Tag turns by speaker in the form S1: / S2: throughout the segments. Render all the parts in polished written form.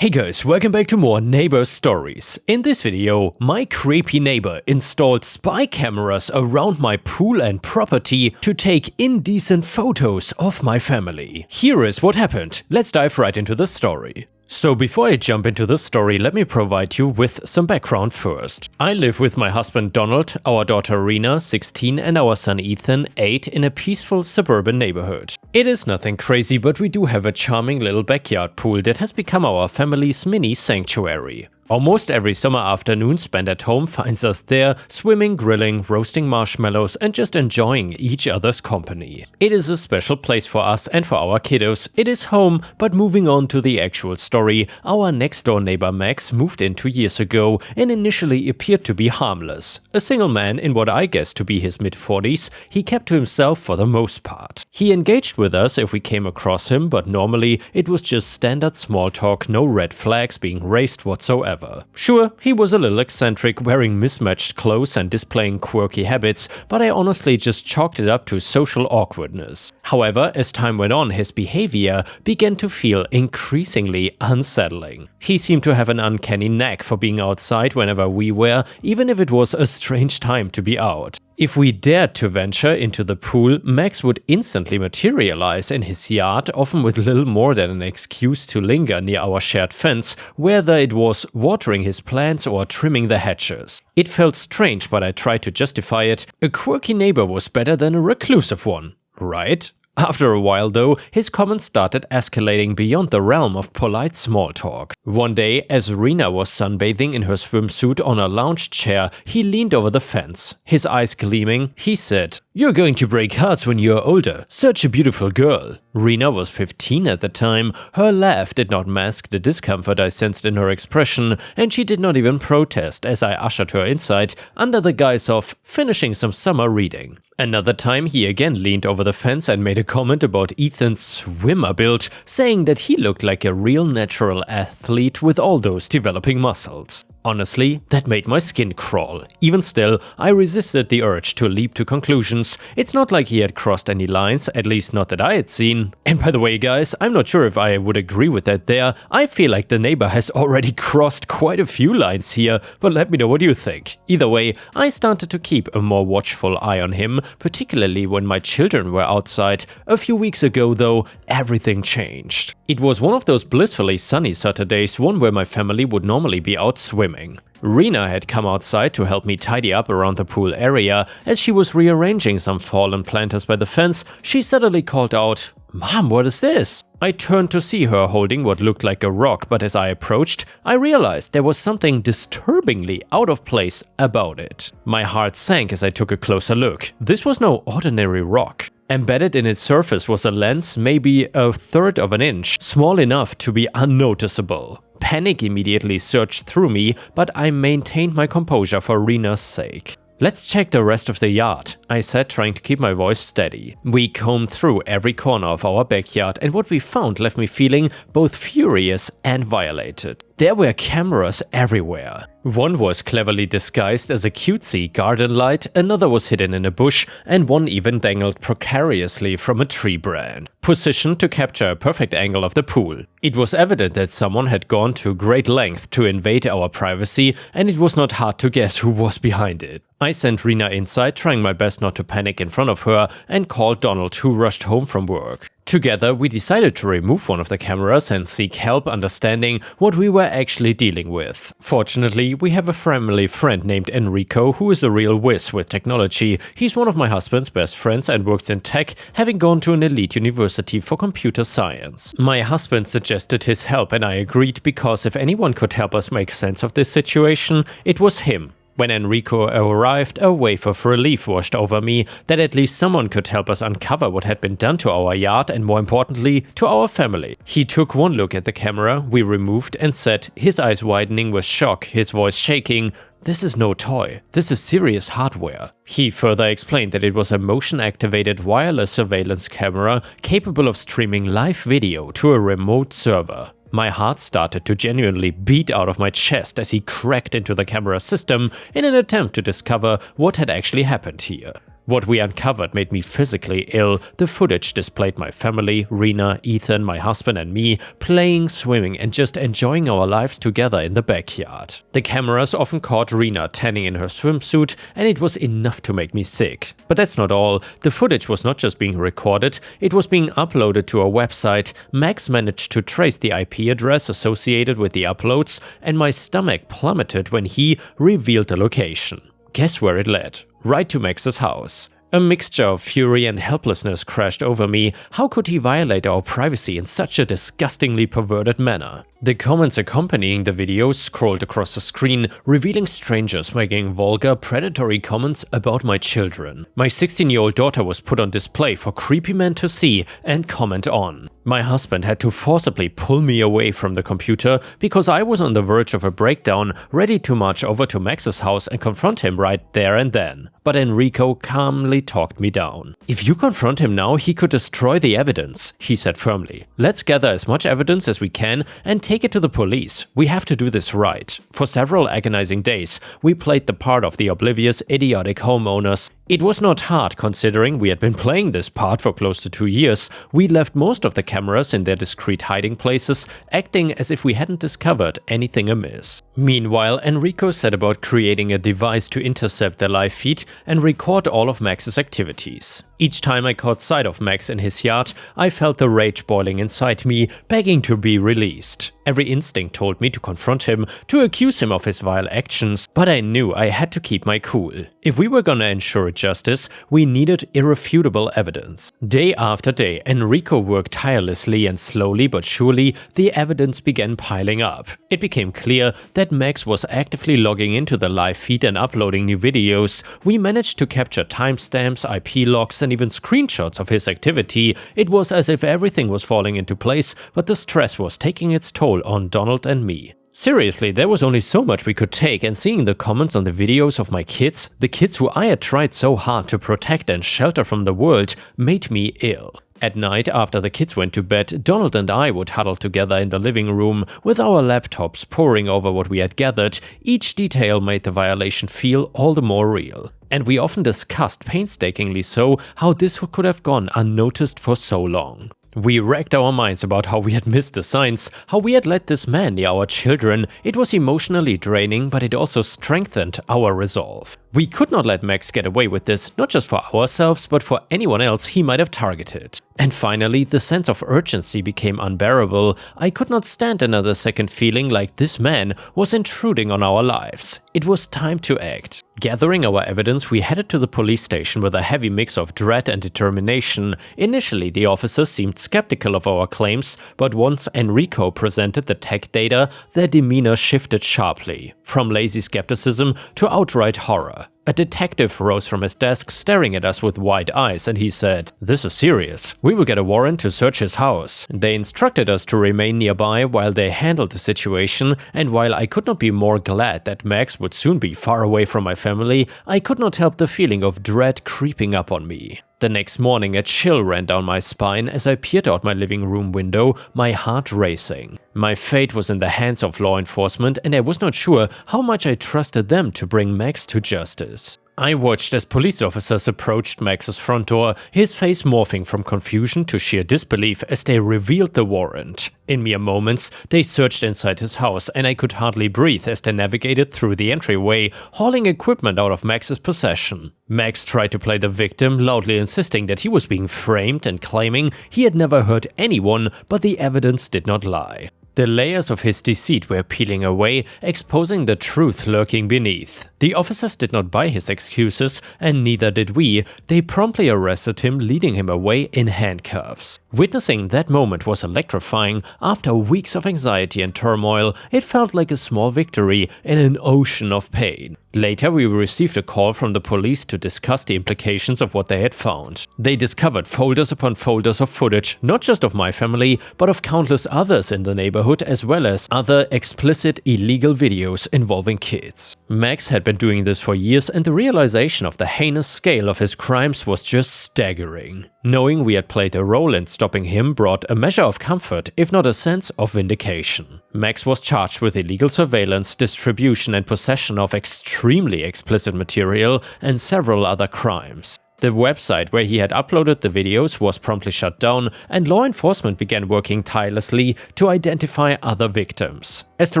S1: Hey guys, welcome back to more neighbor stories. In this video, my creepy neighbor installed spy cameras around my pool and property to take indecent photos of my family. Here is what happened. Let's dive right into the story. So before I jump into the story, let me provide you with some background first. I live with my husband Donald, our daughter Rena, 16, and our son Ethan, 8, in a peaceful suburban neighborhood. It is nothing crazy, but we do have a charming little backyard pool that has become our family's mini sanctuary. Almost every summer afternoon spent at home finds us there, swimming, grilling, roasting marshmallows, and just enjoying each other's company. It is a special place for us and for our kiddos. It is home, but moving on to the actual story, our next door neighbor Max moved in 2 years ago and initially appeared to be harmless. A single man in what I guess to be his mid-40s, he kept to himself for the most part. He engaged with us if we came across him, but normally it was just standard small talk, no red flags being raised whatsoever. Sure, he was a little eccentric, wearing mismatched clothes and displaying quirky habits, but I honestly just chalked it up to social awkwardness. However, as time went on, his behavior began to feel increasingly unsettling. He seemed to have an uncanny knack for being outside whenever we were, even if it was a strange time to be out. If we dared to venture into the pool, Max would instantly materialize in his yard, often with little more than an excuse to linger near our shared fence, whether it was watering his plants or trimming the hedges. It felt strange, but I tried to justify it. A quirky neighbor was better than a reclusive one, right? After a while though, his comments started escalating beyond the realm of polite small talk. One day, as Rena was sunbathing in her swimsuit on a lounge chair, he leaned over the fence. His eyes gleaming, he said, "You're going to break hearts when you're older. Such a beautiful girl." Rena was 15 at the time. Her laugh did not mask the discomfort I sensed in her expression, and she did not even protest as I ushered her inside under the guise of finishing some summer reading. Another time, he again leaned over the fence and made a comment about Ethan's swimmer build, saying that he looked like a real natural athlete with all those developing muscles. Honestly, that made my skin crawl. Even still, I resisted the urge to leap to conclusions. It's not like he had crossed any lines, at least not that I had seen. And by the way guys, I'm not sure if I would agree with that there. I feel like the neighbor has already crossed quite a few lines here, but let me know what you think. Either way, I started to keep a more watchful eye on him, particularly when my children were outside. A few weeks ago though, everything changed. It was one of those blissfully sunny Saturdays, one where my family would normally be out swimming. Rena had come outside to help me tidy up around the pool area. As she was rearranging some fallen planters by the fence, she suddenly called out, "Mom, what is this?" I turned to see her holding what looked like a rock, but as I approached, I realized there was something disturbingly out of place about it. My heart sank as I took a closer look. This was no ordinary rock. Embedded in its surface was a lens maybe a third of an inch, small enough to be unnoticeable. Panic immediately surged through me, but I maintained my composure for Rena's sake. "Let's check the rest of the yard," I said, trying to keep my voice steady. We combed through every corner of our backyard, and what we found left me feeling both furious and violated. There were cameras everywhere. One was cleverly disguised as a cutesy garden light, another was hidden in a bush, and one even dangled precariously from a tree branch, positioned to capture a perfect angle of the pool. It was evident that someone had gone to great length to invade our privacy, and it was not hard to guess who was behind it. I sent Rena inside, trying my best not to panic in front of her, and called Donald, who rushed home from work. Together, we decided to remove one of the cameras and seek help understanding what we were actually dealing with. Fortunately, we have a family friend named Enrico who is a real whiz with technology. He's one of my husband's best friends and works in tech, having gone to an elite university for computer science. My husband suggested his help and I agreed because if anyone could help us make sense of this situation, it was him. When Enrico arrived, a wave of relief washed over me that at least someone could help us uncover what had been done to our yard and, more importantly, to our family. He took one look at the camera we removed and said, his eyes widening with shock, his voice shaking, "This is no toy. This is serious hardware." He further explained that it was a motion-activated wireless surveillance camera capable of streaming live video to a remote server. My heart started to genuinely beat out of my chest as he cracked into the camera system in an attempt to discover what had actually happened here. What we uncovered made me physically ill. The footage displayed my family, Rena, Ethan, my husband and me, playing, swimming and just enjoying our lives together in the backyard. The cameras often caught Rena tanning in her swimsuit, and it was enough to make me sick. But that's not all. The footage was not just being recorded, it was being uploaded to a website. Max managed to trace the IP address associated with the uploads, and my stomach plummeted when he revealed the location. Guess where it led? Right to Max's house. A mixture of fury and helplessness crashed over me. How could he violate our privacy in such a disgustingly perverted manner? The comments accompanying the video scrolled across the screen, revealing strangers making vulgar, predatory comments about my children. My 16-year-old daughter was put on display for creepy men to see and comment on. My husband had to forcibly pull me away from the computer because I was on the verge of a breakdown, ready to march over to Max's house and confront him right there and then. But Enrico calmly talked me down. "If you confront him now, he could destroy the evidence," he said firmly. "Let's gather as much evidence as we can and take it to the police. We have to do this right." For several agonizing days, we played the part of the oblivious, idiotic homeowners. It was not hard considering we had been playing this part for close to 2 years. We left most of the cameras in their discreet hiding places, acting as if we hadn't discovered anything amiss. Meanwhile, Enrico set about creating a device to intercept the live feed and record all of Max's activities. Each time I caught sight of Max in his yard, I felt the rage boiling inside me, begging to be released. Every instinct told me to confront him, to accuse him of his vile actions, but I knew I had to keep my cool. If we were gonna ensure justice, we needed irrefutable evidence. Day after day, Enrico worked tirelessly, and slowly but surely, the evidence began piling up. It became clear that Max was actively logging into the live feed and uploading new videos. We managed to capture timestamps, IP logs, and even screenshots of his activity. It was as if everything was falling into place, but the stress was taking its toll on Donald and me. Seriously, there was only so much we could take, and seeing the comments on the videos of my kids, the kids who I had tried so hard to protect and shelter from the world, made me ill. At night, after the kids went to bed, Donald and I would huddle together in the living room with our laptops poring over what we had gathered. Each detail made the violation feel all the more real. And we often discussed, painstakingly so, how this could have gone unnoticed for so long. We racked our minds about how we had missed the signs, how we had let this man near our children. It was emotionally draining, but it also strengthened our resolve. We could not let Max get away with this, not just for ourselves, but for anyone else he might have targeted. And finally, the sense of urgency became unbearable. I could not stand another second feeling like this man was intruding on our lives. It was time to act. Gathering our evidence, we headed to the police station with a heavy mix of dread and determination. Initially, the officers seemed skeptical of our claims, but once Enrico presented the tech data, their demeanor shifted sharply, from lazy skepticism to outright horror. A detective rose from his desk, staring at us with wide eyes, and he said, "This is serious. We will get a warrant to search his house." They instructed us to remain nearby while they handled the situation, and while I could not be more glad that Max would soon be far away from my family, I could not help the feeling of dread creeping up on me. The next morning, a chill ran down my spine as I peered out my living room window, my heart racing. My fate was in the hands of law enforcement, and I was not sure how much I trusted them to bring Max to justice. I watched as police officers approached Max's front door, his face morphing from confusion to sheer disbelief as they revealed the warrant. In mere moments, they searched inside his house, and I could hardly breathe as they navigated through the entryway, hauling equipment out of Max's possession. Max tried to play the victim, loudly insisting that he was being framed and claiming he had never hurt anyone, but the evidence did not lie. The layers of his deceit were peeling away, exposing the truth lurking beneath. The officers did not buy his excuses, and neither did we. They promptly arrested him, leading him away in handcuffs. Witnessing that moment was electrifying. After weeks of anxiety and turmoil, it felt like a small victory in an ocean of pain. Later, we received a call from the police to discuss the implications of what they had found. They discovered folders upon folders of footage, not just of my family, but of countless others in the neighborhood, as well as other explicit illegal videos involving kids. Max had been doing this for years, and the realization of the heinous scale of his crimes was just staggering. Knowing we had played a role in stopping him brought a measure of comfort, if not a sense of vindication. Max was charged with illegal surveillance, distribution and possession of extremely explicit material, and several other crimes. The website where he had uploaded the videos was promptly shut down, and law enforcement began working tirelessly to identify other victims. As the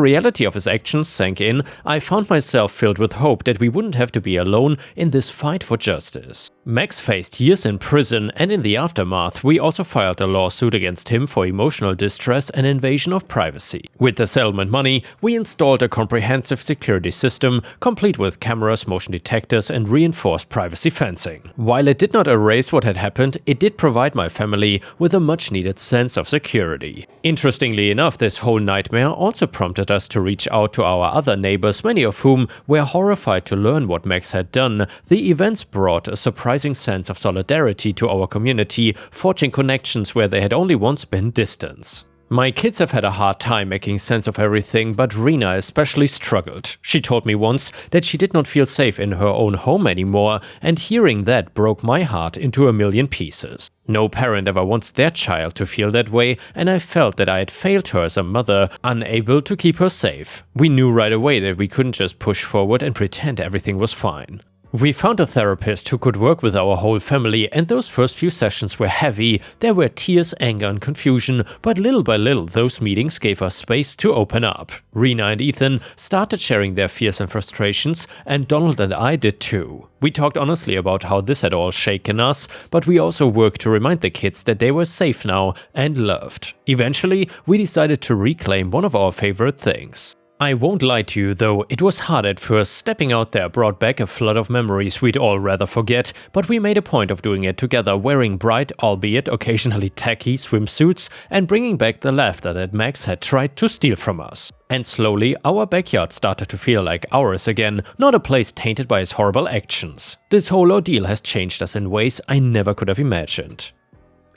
S1: reality of his actions sank in, I found myself filled with hope that we wouldn't have to be alone in this fight for justice. Max faced years in prison, and in the aftermath, we also filed a lawsuit against him for emotional distress and invasion of privacy. With the settlement money, we installed a comprehensive security system, complete with cameras, motion detectors, and reinforced privacy fencing. While it did not erase what had happened, it did provide my family with a much-needed sense of security. Interestingly enough, this whole nightmare also prompted us to reach out to our other neighbors, many of whom were horrified to learn what Max had done. The events brought a surprising sense of solidarity to our community, forging connections where there had only once been distance. My kids have had a hard time making sense of everything, but Rena especially struggled. She told me once that she did not feel safe in her own home anymore, and hearing that broke my heart into a million pieces. No parent ever wants their child to feel that way, and I felt that I had failed her as a mother, unable to keep her safe. We knew right away that we couldn't just push forward and pretend everything was fine. We found a therapist who could work with our whole family, and those first few sessions were heavy. There were tears, anger, and confusion, but little by little those meetings gave us space to open up. Rena and Ethan started sharing their fears and frustrations, and Donald and I did too. We talked honestly about how this had all shaken us, but we also worked to remind the kids that they were safe now and loved. Eventually, we decided to reclaim one of our favorite things. I won't lie to you though, it was hard at first. Stepping out there brought back a flood of memories we'd all rather forget, but we made a point of doing it together, wearing bright, albeit occasionally tacky, swimsuits and bringing back the laughter that Max had tried to steal from us. And slowly, our backyard started to feel like ours again, not a place tainted by his horrible actions. This whole ordeal has changed us in ways I never could have imagined.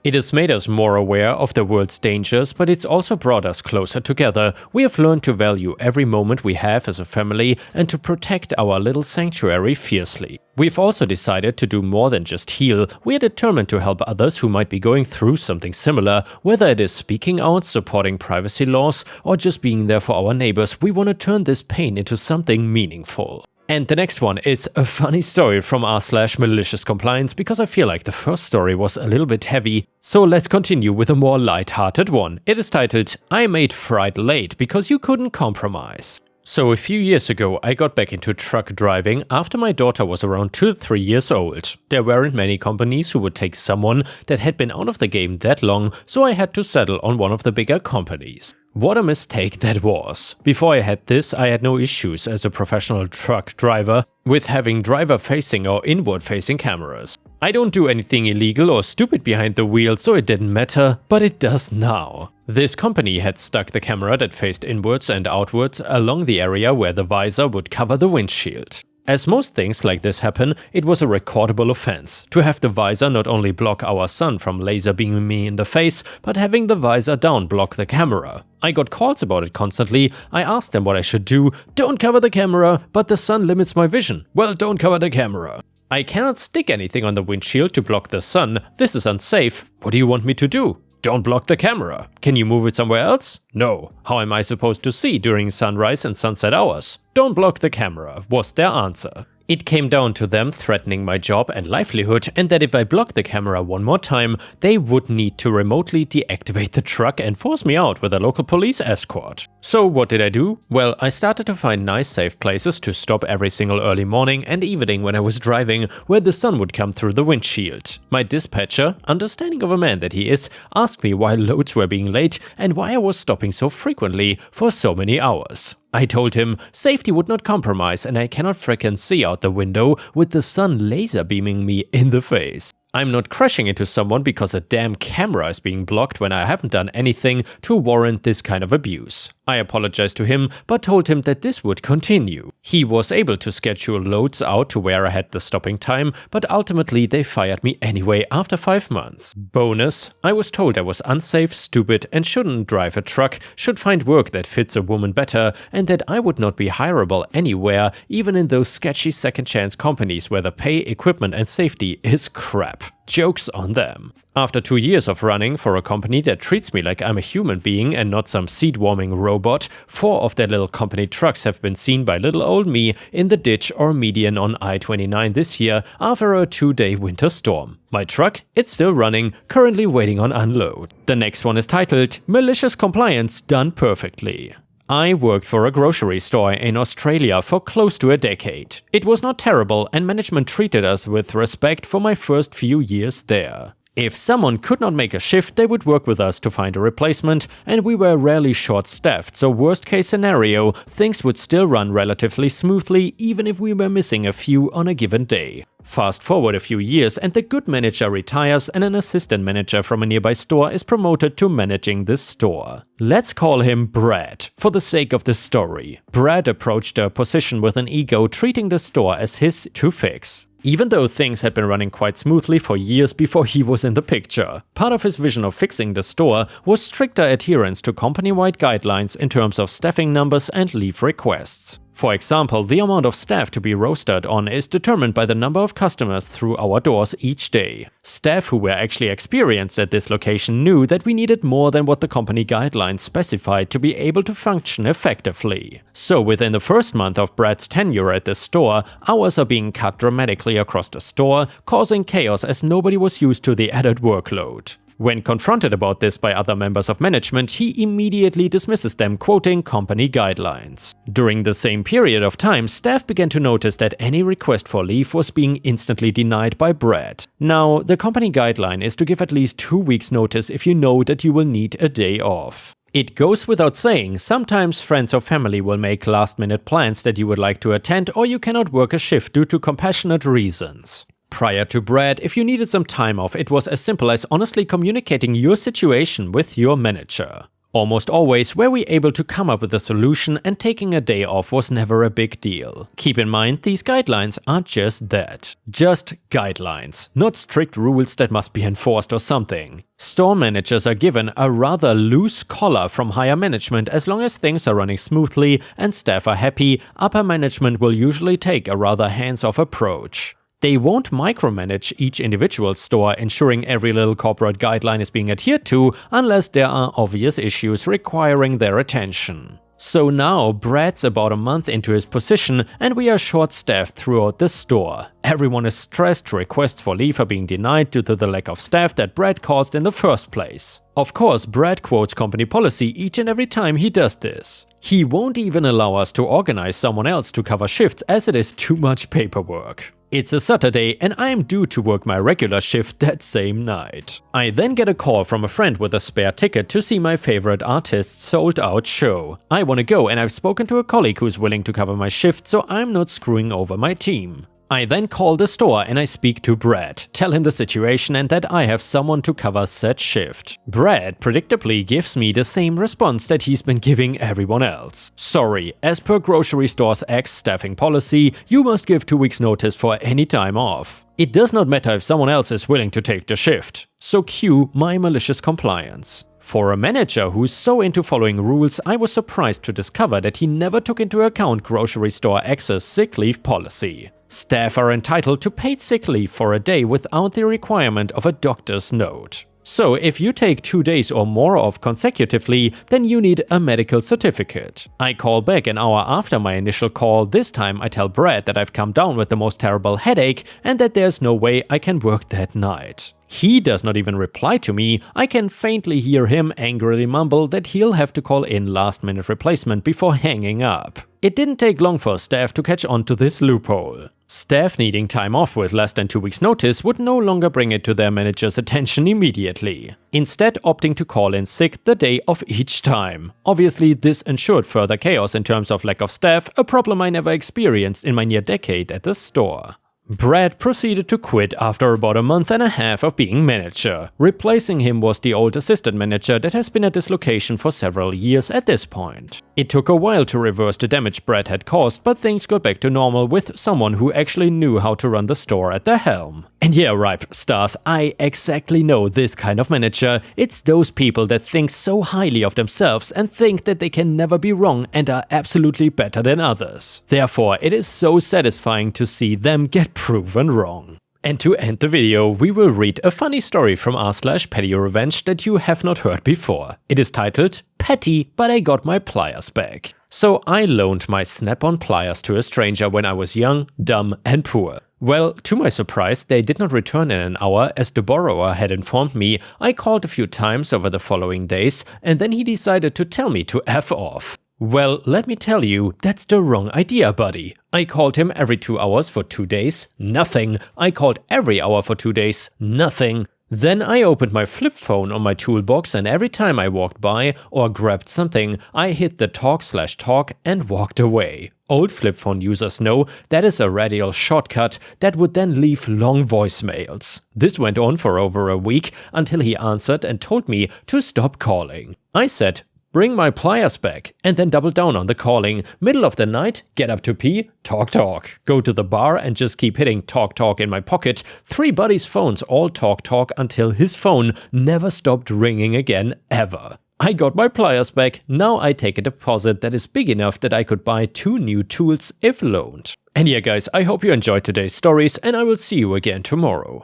S1: It has made us more aware of the world's dangers, but it's also brought us closer together. We have learned to value every moment we have as a family and to protect our little sanctuary fiercely. We've also decided to do more than just heal. We are determined to help others who might be going through something similar, whether it is speaking out, supporting privacy laws, or just being there for our neighbors. We want to turn this pain into something meaningful. And the next one is a funny story from r/malicious compliance, because I feel like the first story was a little bit heavy. So let's continue with a more light-hearted one. It is titled, I Made Fright Late Because You Couldn't Compromise. So a few years ago, I got back into truck driving after my daughter was around 2 to 3 years old. There weren't many companies who would take someone that had been out of the game that long, so I had to settle on one of the bigger companies. What a mistake that was. Before I had this, I had no issues as a professional truck driver with having driver-facing or inward-facing cameras. I don't do anything illegal or stupid behind the wheel, so it didn't matter, but it does now. This company had stuck the camera that faced inwards and outwards along the area where the visor would cover the windshield. As most things like this happen, it was a recordable offense to have the visor not only block our son from laser beaming me in the face, but having the visor down block the camera. I got calls about it constantly. I asked them what I should do. Don't cover the camera, but the sun limits my vision. Well, don't cover the camera. I cannot stick anything on the windshield to block the sun. This is unsafe. What do you want me to do? Don't block the camera. Can you move it somewhere else? No. How am I supposed to see during sunrise and sunset hours? Don't block the camera, was their answer. It came down to them threatening my job and livelihood, and that if I blocked the camera one more time, they would need to remotely deactivate the truck and force me out with a local police escort. So what did I do? Well, I started to find nice safe places to stop every single early morning and evening when I was driving, where the sun would come through the windshield. My dispatcher, understanding of a man that he is, asked me why loads were being late and why I was stopping so frequently for so many hours. I told him safety would not compromise and I cannot frickin' see out the window with the sun laser beaming me in the face. I'm not crashing into someone because a damn camera is being blocked when I haven't done anything to warrant this kind of abuse. I apologized to him, but told him that this would continue. He was able to schedule loads out to where I had the stopping time, but ultimately they fired me anyway after 5 months. Bonus, I was told I was unsafe, stupid, and shouldn't drive a truck, should find work that fits a woman better, and that I would not be hireable anywhere, even in those sketchy second chance companies where the pay, equipment, and safety is crap. Joke's on them. After 2 years of running for a company that treats me like I'm a human being and not some seat-warming robot, 4 of their little company trucks have been seen by little old me in the ditch or median on I-29 this year after a 2-day winter storm. My truck, it's still running, currently waiting on unload. The next one is titled Malicious Compliance Done Perfectly. I worked for a grocery store in Australia for close to a decade. It was not terrible and management treated us with respect for my first few years there. If someone could not make a shift, they would work with us to find a replacement, and we were rarely short-staffed, so worst case scenario, things would still run relatively smoothly even if we were missing a few on a given day. Fast forward a few years and the good manager retires and an assistant manager from a nearby store is promoted to managing this store. Let's call him Brad, for the sake of the story. Brad approached the position with an ego, treating the store as his to fix. Even though things had been running quite smoothly for years before he was in the picture. Part of his vision of fixing the store was stricter adherence to company-wide guidelines in terms of staffing numbers and leave requests. For example, the amount of staff to be rostered on is determined by the number of customers through our doors each day. Staff who were actually experienced at this location knew that we needed more than what the company guidelines specified to be able to function effectively. So within the first month of Brad's tenure at the store, hours are being cut dramatically across the store, causing chaos as nobody was used to the added workload. When confronted about this by other members of management, he immediately dismisses them, quoting company guidelines. During the same period of time, staff began to notice that any request for leave was being instantly denied by Brad. Now, the company guideline is to give at least 2 weeks notice if you know that you will need a day off. It goes without saying, sometimes friends or family will make last-minute plans that you would like to attend, or you cannot work a shift due to compassionate reasons. Prior to Brad, if you needed some time off, it was as simple as honestly communicating your situation with your manager. Almost always were we able to come up with a solution, and taking a day off was never a big deal. Keep in mind, these guidelines are just that. Just guidelines, not strict rules that must be enforced or something. Store managers are given a rather loose collar from higher management. As long as things are running smoothly and staff are happy, upper management will usually take a rather hands-off approach. They won't micromanage each individual store, ensuring every little corporate guideline is being adhered to unless there are obvious issues requiring their attention. So now Brad's about a month into his position and we are short-staffed throughout the store. Everyone is stressed, requests for leave are being denied due to the lack of staff that Brad caused in the first place. Of course, Brad quotes company policy each and every time he does this. He won't even allow us to organize someone else to cover shifts as it is too much paperwork. It's a Saturday and I am due to work my regular shift that same night. I then get a call from a friend with a spare ticket to see my favorite artist's sold-out show. I want to go and I've spoken to a colleague who's willing to cover my shift, so I'm not screwing over my team. I then call the store and I speak to Brad, tell him the situation and that I have someone to cover said shift. Brad predictably gives me the same response that he's been giving everyone else. Sorry, as per grocery store's staffing policy, you must give 2 weeks notice for any time off. It does not matter if someone else is willing to take the shift. So cue my malicious compliance. For a manager who's so into following rules, I was surprised to discover that he never took into account grocery store X's sick leave policy. Staff are entitled to paid sick leave for a day without the requirement of a doctor's note. So if you take 2 days or more off consecutively, then you need a medical certificate. I call back an hour after my initial call. This time I tell Brad that I've come down with the most terrible headache and that there's no way I can work that night. He does not even reply to me. I can faintly hear him angrily mumble that he'll have to call in last-minute replacement before hanging up. It didn't take long for staff to catch on to this loophole. Staff needing time off with less than 2 weeks notice would no longer bring it to their manager's attention immediately, instead opting to call in sick the day of each time. Obviously, this ensured further chaos in terms of lack of staff, a problem I never experienced in my near decade at the store. Brad proceeded to quit after about a month and a half of being manager. Replacing him was the old assistant manager that has been at this location for several years at this point. It took a while to reverse the damage Brad had caused, but things got back to normal with someone who actually knew how to run the store at the helm. And yeah, right, stars, I exactly know this kind of manager. It's those people that think so highly of themselves and think that they can never be wrong and are absolutely better than others. Therefore, it is so satisfying to see them get proven wrong. And to end the video, we will read a funny story from r/PettyRevenge that you have not heard before. It is titled, Petty, but I got my pliers back. So I loaned my Snap-on pliers to a stranger when I was young, dumb and poor. Well, to my surprise, they did not return in an hour as the borrower had informed me. I called a few times over the following days and then he decided to tell me to F off. Well, let me tell you, that's the wrong idea, buddy. I called him every 2 hours for 2 days, nothing. I called every hour for 2 days, nothing. Then I opened my flip phone on my toolbox and every time I walked by or grabbed something, I hit the talk/talk and walked away. Old flip phone users know that is a radial shortcut that would then leave long voicemails. This went on for over a week until he answered and told me to stop calling. I said, bring my pliers back, and then double down on the calling. Middle of the night, get up to pee, talk. Go to the bar and just keep hitting talk in my pocket. 3 buddies' phones all talk until his phone never stopped ringing again ever. I got my pliers back, now I take a deposit that is big enough that I could buy 2 new tools if loaned. And yeah guys, I hope you enjoyed today's stories and I will see you again tomorrow.